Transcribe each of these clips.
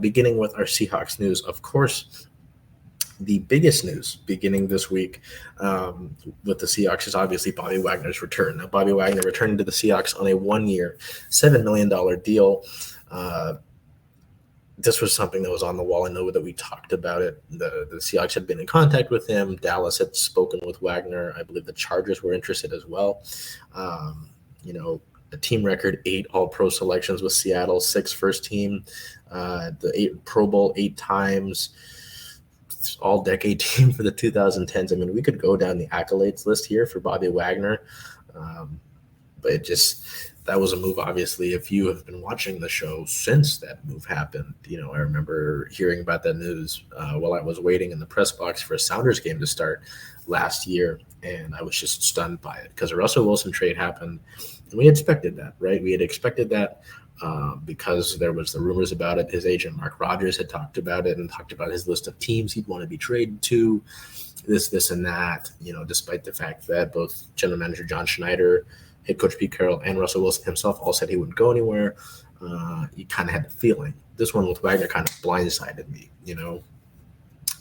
Beginning with our Seahawks news, of course, the biggest news beginning this week with the Seahawks is obviously Bobby Wagner's return. Now, Bobby Wagner returning to the Seahawks on a 1-year, $7 million deal. This was something that was on the wall. I know that we talked about it. The Seahawks had been in contact with him. Dallas had spoken with Wagner. I believe the Chargers were interested as well. A team record 8 All-Pro selections with Seattle, 6 first team, the 8 Pro Bowl 8 times, all-decade team for the 2010s. I mean, we could go down the accolades list here for Bobby Wagner, but that was a move, obviously, if you have been watching the show since that move happened. I remember hearing about that news while I was waiting in the press box for a Sounders game to start last year, and I was just stunned by it because the Russell Wilson trade happened, and we expected that, right? We had expected that because there was the rumors about it. His agent, Mark Rogers, had talked about it and talked about his list of teams he'd want to be traded to, this, and that, despite the fact that both general manager John Schneider, head coach Pete Carroll, and Russell Wilson himself all said he wouldn't go anywhere. You kind of had the feeling. This one with Wagner kind of blindsided me,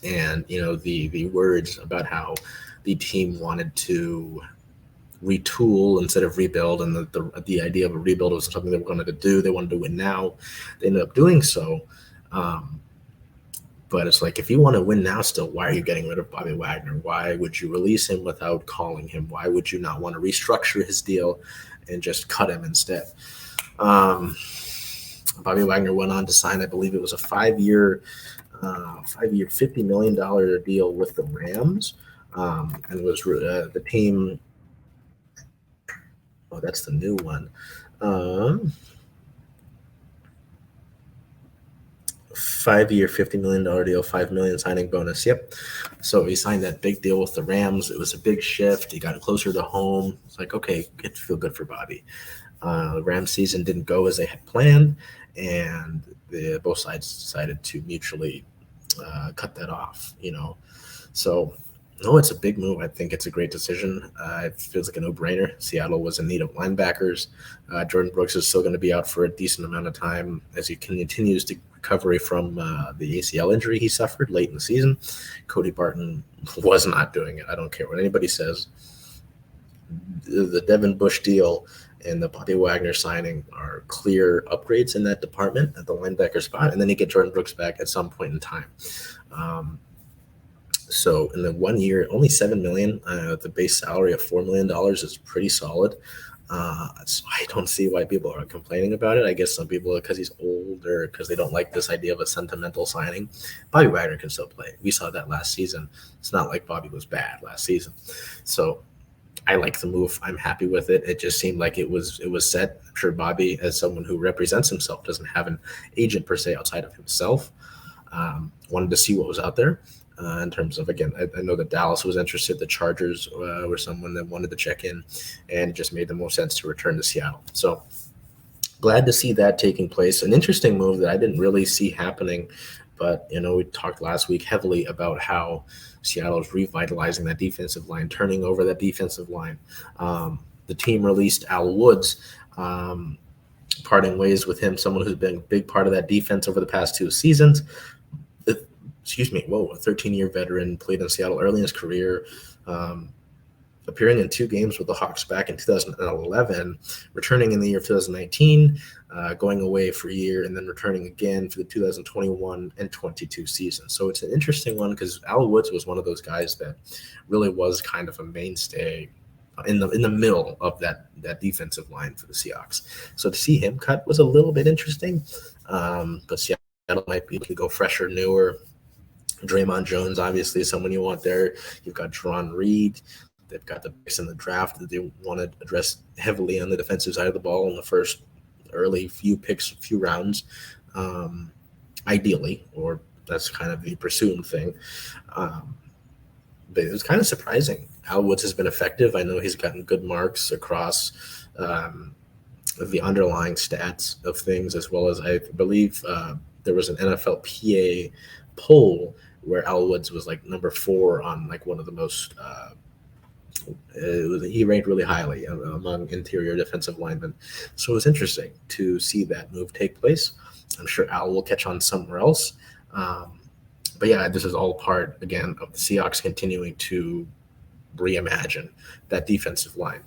and, the words about how the team wanted to retool instead of rebuild, and the idea of a rebuild was something they were going to do. They wanted to win now. They ended up doing so. But it's like, if you want to win now still, why are you getting rid of Bobby Wagner? Why would you release him without calling him? Why would you not want to restructure his deal and just cut him instead? Bobby Wagner went on to sign, I believe it was a 5-year, $50 million deal with the Rams. And it was the team. Oh, that's the new one. 5-year, $50 million deal, $5 million signing bonus. Yep. So he signed that big deal with the Rams. It was a big shift. He got closer to home. It's like, okay, it feel good for Bobby. The Rams season didn't go as they had planned, and both sides decided to mutually cut that off. So. No, it's a big move. I think it's a great decision. It feels like a no-brainer. Seattle was in need of linebackers. Jordan Brooks is still going to be out for a decent amount of time as he continues to recovery from the ACL injury he suffered late in the season. Cody Barton was not doing it. I don't care what anybody says. The Devin Bush deal and the Bobby Wagner signing are clear upgrades in that department at the linebacker spot, and then you get Jordan Brooks back at some point in time. So in the 1 year, only $7 million. The base salary of $4 million is pretty solid. So I don't see why people are complaining about it. I guess some people, because he's older, because they don't like this idea of a sentimental signing. Bobby Wagner can still play. We saw that last season. It's not like Bobby was bad last season. So I like the move. I'm happy with it. It just seemed like it was set. I'm sure Bobby, as someone who represents himself, doesn't have an agent per se outside of himself. Wanted to see what was out there. In terms of, again, I know that Dallas was interested. The Chargers were someone that wanted to check in, and it just made the most sense to return to Seattle. So glad to see that taking place. An interesting move that I didn't really see happening, but, we talked last week heavily about how Seattle is revitalizing that defensive line, turning over that defensive line. The team released Al Woods, parting ways with him, someone who's been a big part of that defense over the past 2 seasons. A 13-year veteran, played in Seattle early in his career, appearing in 2 games with the Hawks back in 2011, returning in the year of 2019, going away for a year, and then returning again for the 2021 and 22 season. So it's an interesting one because Al Woods was one of those guys that really was kind of a mainstay in the middle of that defensive line for the Seahawks. So to see him cut was a little bit interesting, but Seattle might be able to go fresher, newer. Dre'Mont Jones, obviously, someone you want there. You've got Jerron Reed. They've got the picks in the draft that they want to address heavily on the defensive side of the ball in the first early few rounds, ideally, or that's kind of the presumed thing. But it was kind of surprising. Al Woods has been effective. I know he's gotten good marks across the underlying stats of things, as well as I believe there was an NFLPA poll where Al Woods was like number 4 on like one of the most he ranked really highly among interior defensive linemen. So it was interesting to see that move take place. I'm sure Al will catch on somewhere else. But yeah, this is all part, again, of the Seahawks continuing to reimagine that defensive line.